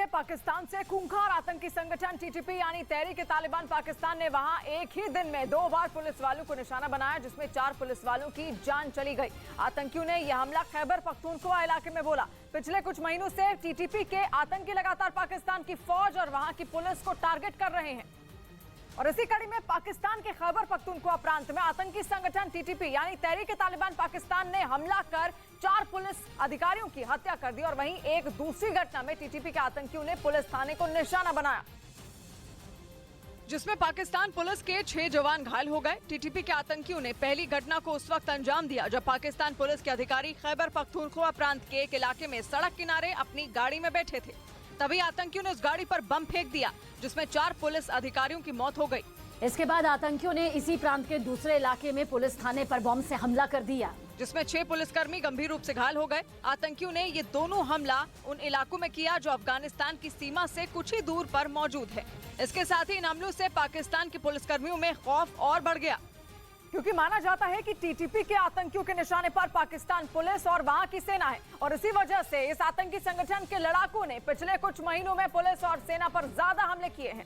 पाकिस्तान से खूंखार आतंकी संगठन टीटीपी यानी तहरीक-ए-तालिबान पाकिस्तान ने वहां एक ही दिन में 2 बार पुलिस वालों को निशाना बनाया, जिसमें 4 पुलिस वालों की जान चली गई। आतंकियों ने यह हमला खैबर पख्तूनख्वा इलाके में बोला। पिछले कुछ महीनों से टीटीपी के आतंकी लगातार पाकिस्तान की फौज और वहां की पुलिस को टारगेट कर रहे हैं। और इसी कड़ी में पाकिस्तान के खैबर पख्तूनख्वा प्रांत में आतंकी संगठन टीटीपी यानी तहरीक-ए-तालिबान पाकिस्तान ने हमला कर 4 पुलिस अधिकारियों की हत्या कर दी और वहीं एक दूसरी घटना में टीटीपी के आतंकियों ने पुलिस थाने को निशाना बनाया, जिसमें पाकिस्तान पुलिस के 6 जवान घायल हो गए। टीटीपी के आतंकियों ने पहली घटना को उस वक्त अंजाम दिया जब पाकिस्तान पुलिस के अधिकारी खैबर पख्तूनख्वा प्रांत के एक इलाके में सड़क किनारे अपनी गाड़ी में बैठे थे। तभी आतंकियों ने उस गाड़ी पर बम फेंक दिया, जिसमें 4 पुलिस अधिकारियों की मौत हो गई। इसके बाद आतंकियों ने इसी प्रांत के दूसरे इलाके में पुलिस थाने पर बम से हमला कर दिया, जिसमें 6 पुलिसकर्मी गंभीर रूप से घायल हो गए। आतंकियों ने ये दोनों हमला उन इलाकों में किया जो अफगानिस्तान की सीमा से कुछ ही दूर पर मौजूद है। इसके साथ ही इन हमलों से पाकिस्तान के पुलिसकर्मियों में खौफ और बढ़ गया, क्योंकि माना जाता है कि टीटीपी के आतंकियों के निशाने पर पाकिस्तान पुलिस और वहां की सेना है और इसी वजह से इस आतंकी संगठन के लड़ाकों ने पिछले कुछ महीनों में पुलिस और सेना पर ज्यादा हमले किए हैं।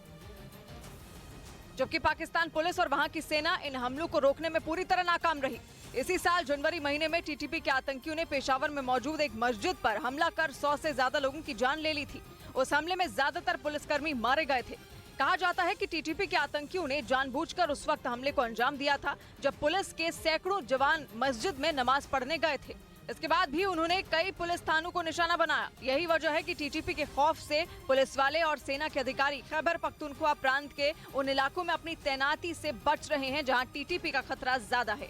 जबकि पाकिस्तान पुलिस और वहां की सेना इन हमलों को रोकने में पूरी तरह नाकाम रही। इसी साल जनवरी महीने में टीटीपी के आतंकियों ने पेशावर में मौजूद एक मस्जिद पर हमला कर 100 से ज्यादा लोगों की जान ले ली थी। उस हमले में ज्यादातर पुलिसकर्मी मारे गए थे। कहा जाता है कि टीटीपी के आतंकियों ने जानबूझकर उस वक्त हमले को अंजाम दिया था जब पुलिस के सैकड़ों जवान मस्जिद में नमाज पढ़ने गए थे। इसके बाद भी उन्होंने कई पुलिस थानों को निशाना बनाया। यही वजह है कि टीटीपी के खौफ से पुलिस वाले और सेना के अधिकारी खैबर पख्तूनख्वा प्रांत के उन इलाकों में अपनी तैनाती से बच रहे हैं जहां टीटीपी का खतरा ज्यादा है।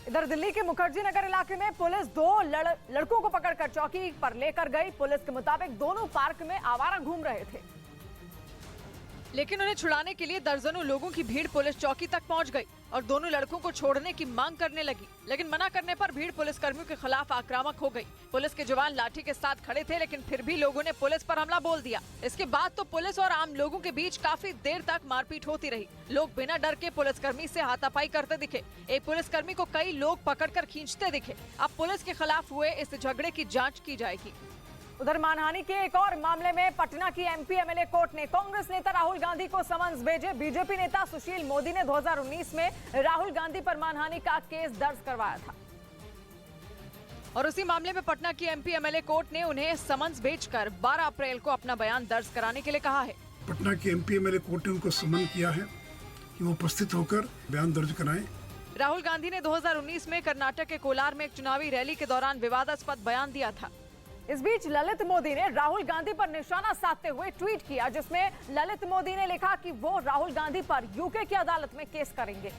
इधर दिल्ली के मुखर्जी नगर इलाके में पुलिस 2 लड़कों को पकड़कर चौकी पर लेकर गई। पुलिस के मुताबिक दोनों पार्क में आवारा घूम रहे थे, लेकिन उन्हें छुड़ाने के लिए दर्जनों लोगों की भीड़ पुलिस चौकी तक पहुंच गई और दोनों लड़कों को छोड़ने की मांग करने लगी, लेकिन मना करने पर भीड़ पुलिसकर्मियों के खिलाफ आक्रामक हो गई। पुलिस के जवान लाठी के साथ खड़े थे, लेकिन फिर भी लोगों ने पुलिस पर हमला बोल दिया। इसके बाद तो पुलिस और आम लोगों के बीच काफी देर तक मारपीट होती रही। लोग बिना डर के पुलिसकर्मी से हाथापाई करते दिखे। एक पुलिसकर्मी को कई लोग पकड़कर खींचते दिखे। अब पुलिस के खिलाफ हुए इस झगड़े की जाँच की जाएगी। उधर मानहानि के एक और मामले में पटना की एमपी एमएलए कोर्ट ने कांग्रेस नेता राहुल गांधी को समन्स भेजे। बीजेपी नेता सुशील मोदी ने 2019 में राहुल गांधी पर मानहानि का केस दर्ज करवाया था और उसी मामले में पटना की एमपी एमएलए कोर्ट ने उन्हें समन्स भेजकर 12 अप्रैल को अपना बयान दर्ज कराने के लिए कहा है। पटना की एमपी एमएलए कोर्ट ने उनको समन किया है कि वो उपस्थित होकर बयान दर्ज कराएं। राहुल गांधी ने 2019 में कर्नाटक के कोलार में एक चुनावी रैली के दौरान विवादास्पद बयान दिया था। इस बीच ललित मोदी ने राहुल गांधी पर निशाना साधते हुए ट्वीट किया, जिसमें ललित मोदी ने लिखा कि वो राहुल गांधी पर यूके की अदालत में केस करेंगे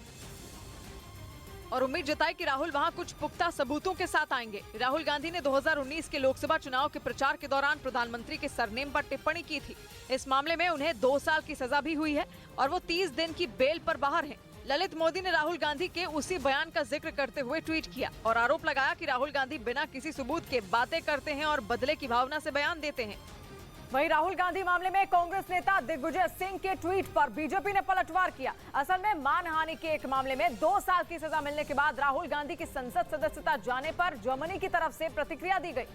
और उम्मीद जताई कि राहुल वहां कुछ पुख्ता सबूतों के साथ आएंगे। राहुल गांधी ने 2019 के लोकसभा चुनाव के प्रचार के दौरान प्रधानमंत्री के सरनेम पर टिप्पणी की थी। इस मामले में उन्हें 2 साल की सजा भी हुई है और वो 30 दिन की बेल पर बाहर हैं। ललित मोदी ने राहुल गांधी के उसी बयान का जिक्र करते हुए ट्वीट किया और आरोप लगाया कि राहुल गांधी बिना किसी सबूत के बातें करते हैं और बदले की भावना से बयान देते हैं। वहीं राहुल गांधी मामले में कांग्रेस नेता दिग्विजय सिंह के ट्वीट पर बीजेपी ने पलटवार किया। असल में मानहानि के एक मामले में 2 साल की सजा मिलने के बाद राहुल गांधी की संसद सदस्यता जाने पर जर्मनी की तरफ से प्रतिक्रिया दी गई,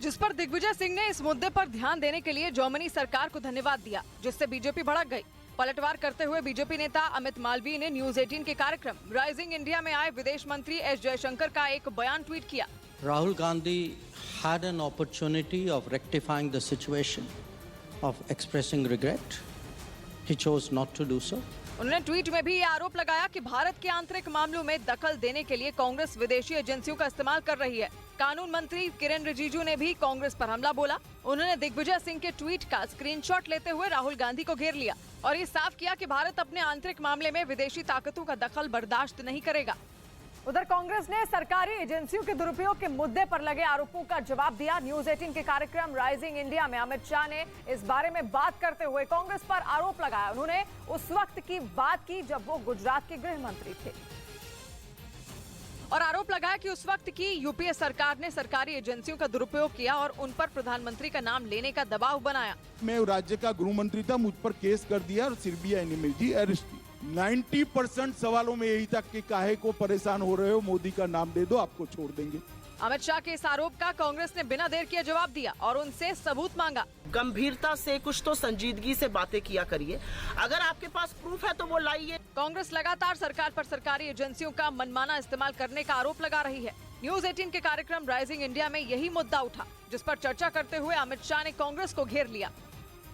जिस पर दिग्विजय सिंह ने इस मुद्दे पर ध्यान देने के लिए जर्मनी सरकार को धन्यवाद दिया, जिससे बीजेपी भड़क गई। पलटवार करते हुए बीजेपी नेता अमित मालवीय ने न्यूज 18 के कार्यक्रम राइजिंग इंडिया में आए विदेश मंत्री एस जयशंकर का एक बयान ट्वीट किया। Rahul Gandhi had an opportunity of rectifying the situation, of expressing regret. He chose not to do so. उन्होंने ट्वीट में भी ये आरोप लगाया कि भारत के आंतरिक मामलों में दखल देने के लिए कांग्रेस विदेशी एजेंसियों का इस्तेमाल कर रही है। कानून मंत्री किरेन रिजिजू ने भी कांग्रेस पर हमला बोला। उन्होंने दिग्विजय सिंह के ट्वीट का स्क्रीनशॉट लेते हुए राहुल गांधी को घेर लिया और ये साफ किया कि भारत अपने आंतरिक मामले में विदेशी ताकतों का दखल बर्दाश्त नहीं करेगा। उधर कांग्रेस ने सरकारी एजेंसियों के दुरुपयोग के मुद्दे पर लगे आरोपों का जवाब दिया। न्यूज 18 के कार्यक्रम राइजिंग इंडिया में अमित शाह ने इस बारे में बात करते हुए कांग्रेस पर आरोप लगाया। उन्होंने उस वक्त की बात की जब वो गुजरात के गृह मंत्री थे और आरोप लगाया कि उस वक्त की यूपीए सरकार ने सरकारी एजेंसियों का दुरुपयोग किया और उन पर प्रधानमंत्री का नाम लेने का दबाव बनाया। मैं राज्य का गृह मंत्री था, मुझ पर केस कर दिया और सीबीआई ने मुझे अरेस्ट की। 90% सवालों में यही था कि काहे को परेशान हो रहे हो, मोदी का नाम दे दो आपको छोड़ देंगे। अमित शाह के इस आरोप का कांग्रेस ने बिना देर किए जवाब दिया और उनसे सबूत मांगा। गंभीरता से कुछ तो संजीदगी से बातें किया करिए, अगर आपके पास प्रूफ है तो वो लाइए। कांग्रेस लगातार सरकार पर सरकारी एजेंसियों का मनमाना इस्तेमाल करने का आरोप लगा रही है। न्यूज 18 के कार्यक्रम राइजिंग इंडिया में यही मुद्दा उठा, जिस पर चर्चा करते हुए अमित शाह ने कांग्रेस को घेर लिया।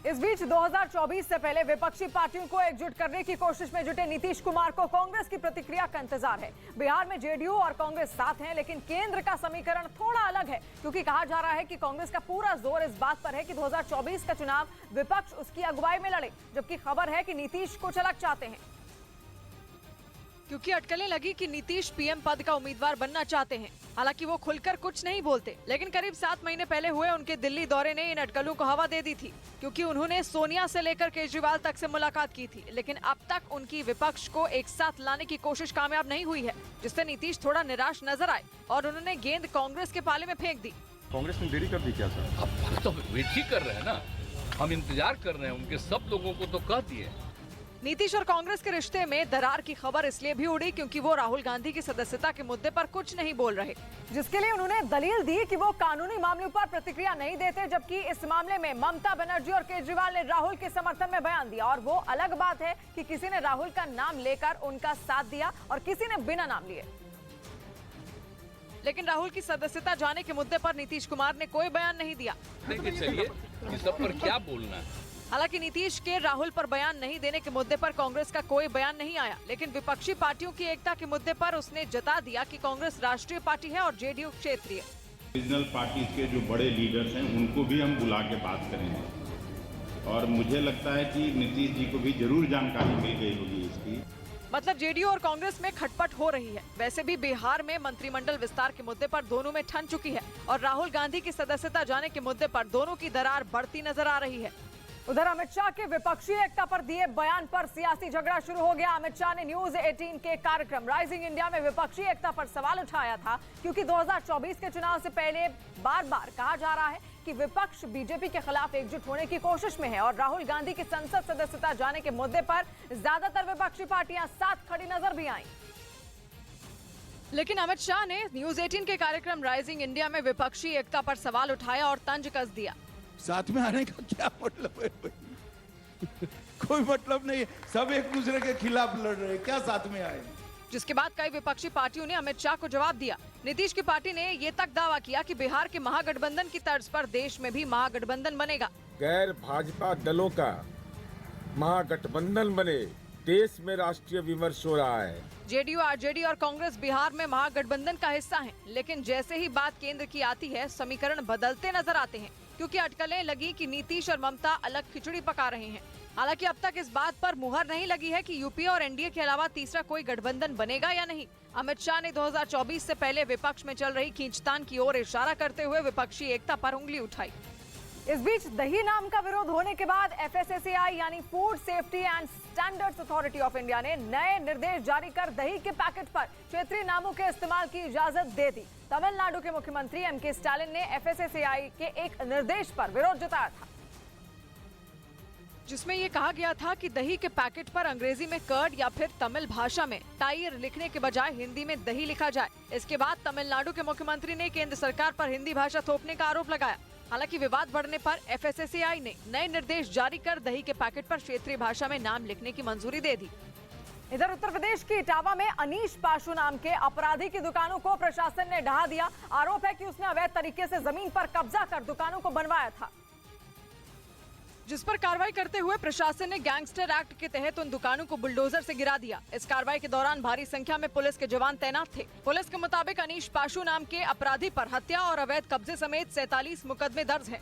इस बीच 2024 से पहले विपक्षी पार्टियों को एकजुट करने की कोशिश में जुटे नीतीश कुमार को कांग्रेस की प्रतिक्रिया का इंतजार है। बिहार में जेडीयू और कांग्रेस साथ हैं, लेकिन केंद्र का समीकरण थोड़ा अलग है, क्योंकि कहा जा रहा है कि कांग्रेस का पूरा जोर इस बात पर है कि 2024 का चुनाव विपक्ष उसकी अगुवाई में लड़े, जबकि खबर है कि नीतीश कुछ अलग चाहते हैं। क्योंकि अटकलें लगी कि नीतीश पीएम पद का उम्मीदवार बनना चाहते हैं। हालांकि वो खुलकर कुछ नहीं बोलते, लेकिन करीब 7 महीने पहले हुए उनके दिल्ली दौरे ने इन अटकलों को हवा दे दी थी, क्योंकि उन्होंने सोनिया से लेकर केजरीवाल तक से मुलाकात की थी, लेकिन अब तक उनकी विपक्ष को एक साथ लाने की कोशिश कामयाब नहीं हुई है, जिससे नीतीश थोड़ा निराश नजर आए और उन्होंने गेंद कांग्रेस के पाले में फेंक दी। कांग्रेस ने देरी कर दी क्या सर? अब तो वेट ही कर रहे हैं ना, हम इंतजार कर रहे हैं, उनके सब लोगों को तो कह दिए। नीतीश और कांग्रेस के रिश्ते में दरार की खबर इसलिए भी उड़ी क्योंकि वो राहुल गांधी की सदस्यता के मुद्दे पर कुछ नहीं बोल रहे, जिसके लिए उन्होंने दलील दी कि वो कानूनी मामलों पर प्रतिक्रिया नहीं देते, जबकि इस मामले में ममता बनर्जी और केजरीवाल ने राहुल के समर्थन में बयान दिया। और वो अलग बात है कि किसी ने राहुल का नाम लेकर उनका साथ दिया और किसी ने बिना नाम लिए। लेकिन राहुल की सदस्यता जाने के मुद्दे पर नीतीश कुमार ने कोई बयान नहीं दिया। चलिए, इस सब पर क्या बोलना है? हालांकि नीतीश के राहुल पर बयान नहीं देने के मुद्दे पर कांग्रेस का कोई बयान नहीं आया, लेकिन विपक्षी पार्टियों की एकता के मुद्दे पर उसने जता दिया कि कांग्रेस राष्ट्रीय पार्टी है और जेडीयू क्षेत्रीय। रीजनल पार्टीज के जो बड़े लीडर्स हैं उनको भी हम बुला के बात करेंगे और मुझे लगता है कि नीतीश जी को भी जरूर जानकारी मिल गई होगी इसकी। मतलब जेडीयू और कांग्रेस में खटपट हो रही है। वैसे भी बिहार में मंत्रिमंडल विस्तार के मुद्दे पर दोनों में ठन चुकी है और राहुल गांधी की सदस्यता जाने के मुद्दे पर दोनों की दरार बढ़ती नजर आ रही है। उधर अमित शाह के विपक्षी एकता पर दिए बयान पर सियासी झगड़ा शुरू हो गया। अमित शाह ने न्यूज 18 के कार्यक्रम राइजिंग इंडिया में विपक्षी एकता पर सवाल उठाया था, क्योंकि 2024 के चुनाव से पहले बार बार कहा जा रहा है कि विपक्ष बीजेपी के खिलाफ एकजुट होने की कोशिश में है और राहुल गांधी की संसद सदस्यता जाने के मुद्दे पर ज्यादातर विपक्षी पार्टियां साथ खड़ी नजर भी आईं। लेकिन अमित शाह ने न्यूज 18 के कार्यक्रम राइजिंग इंडिया में विपक्षी एकता पर सवाल उठाया और तंज कस दिया। साथ में आने का क्या मतलब है भाई? कोई मतलब नहीं है, सब एक दूसरे के खिलाफ लड़ रहे हैं, क्या साथ में आए? जिसके बाद कई विपक्षी पार्टियों ने अमित शाह को जवाब दिया। नीतीश की पार्टी ने ये तक दावा किया कि बिहार के महागठबंधन की तर्ज पर देश में भी महागठबंधन बनेगा। गैर भाजपा दलों का महागठबंधन बने, देश में राष्ट्रीय विमर्श हो रहा है। जेडीयू, आरजेडी और कांग्रेस बिहार में महागठबंधन का हिस्सा हैं, लेकिन जैसे ही बात केंद्र की आती है समीकरण बदलते नजर आते हैं, क्योंकि अटकलें लगी कि नीतीश और ममता अलग खिचड़ी पका रहे हैं। हालांकि अब तक इस बात पर मुहर नहीं लगी है कि यूपीए और एनडीए के अलावा तीसरा कोई गठबंधन बनेगा या नहीं। अमित शाह ने 2024 से पहले विपक्ष में चल रही खींचतान की ओर इशारा करते हुए विपक्षी एकता पर उंगली उठाई। इस बीच दही नाम का विरोध होने के बाद एफएसएसएआई यानी food safety and standards authority of India ने नए निर्देश जारी कर दही के पैकेट पर क्षेत्रीय नामों के इस्तेमाल की इजाजत दे दी। तमिलनाडु के मुख्यमंत्री एमके स्टालिन ने एफएसएसएआई के एक निर्देश पर विरोध जताया था, जिसमें ये कहा गया था कि दही के पैकेट पर अंग्रेजी में कर्ड या फिर तमिल भाषा में टाइर लिखने के बजाय हिंदी में दही लिखा जाए। इसके बाद तमिलनाडु के मुख्यमंत्री ने केंद्र सरकार पर हिंदी भाषा थोपने का आरोप लगाया। हालांकि विवाद बढ़ने पर एफएसएसएआई ने नए निर्देश जारी कर दही के पैकेट पर क्षेत्रीय भाषा में नाम लिखने की मंजूरी दे दी। इधर उत्तर प्रदेश की इटावा में अनीश पाशु नाम के अपराधी की दुकानों को प्रशासन ने ढहा दिया। आरोप है कि उसने अवैध तरीके से जमीन पर कब्जा कर दुकानों को बनवाया था, जिस पर कार्रवाई करते हुए प्रशासन ने गैंगस्टर एक्ट के तहत उन दुकानों को बुलडोजर से गिरा दिया। इस कार्रवाई के दौरान भारी संख्या में पुलिस के जवान तैनात थे। पुलिस के मुताबिक अनीश पाशु नाम के अपराधी पर हत्या और अवैध कब्जे समेत 47 मुकदमे दर्ज हैं।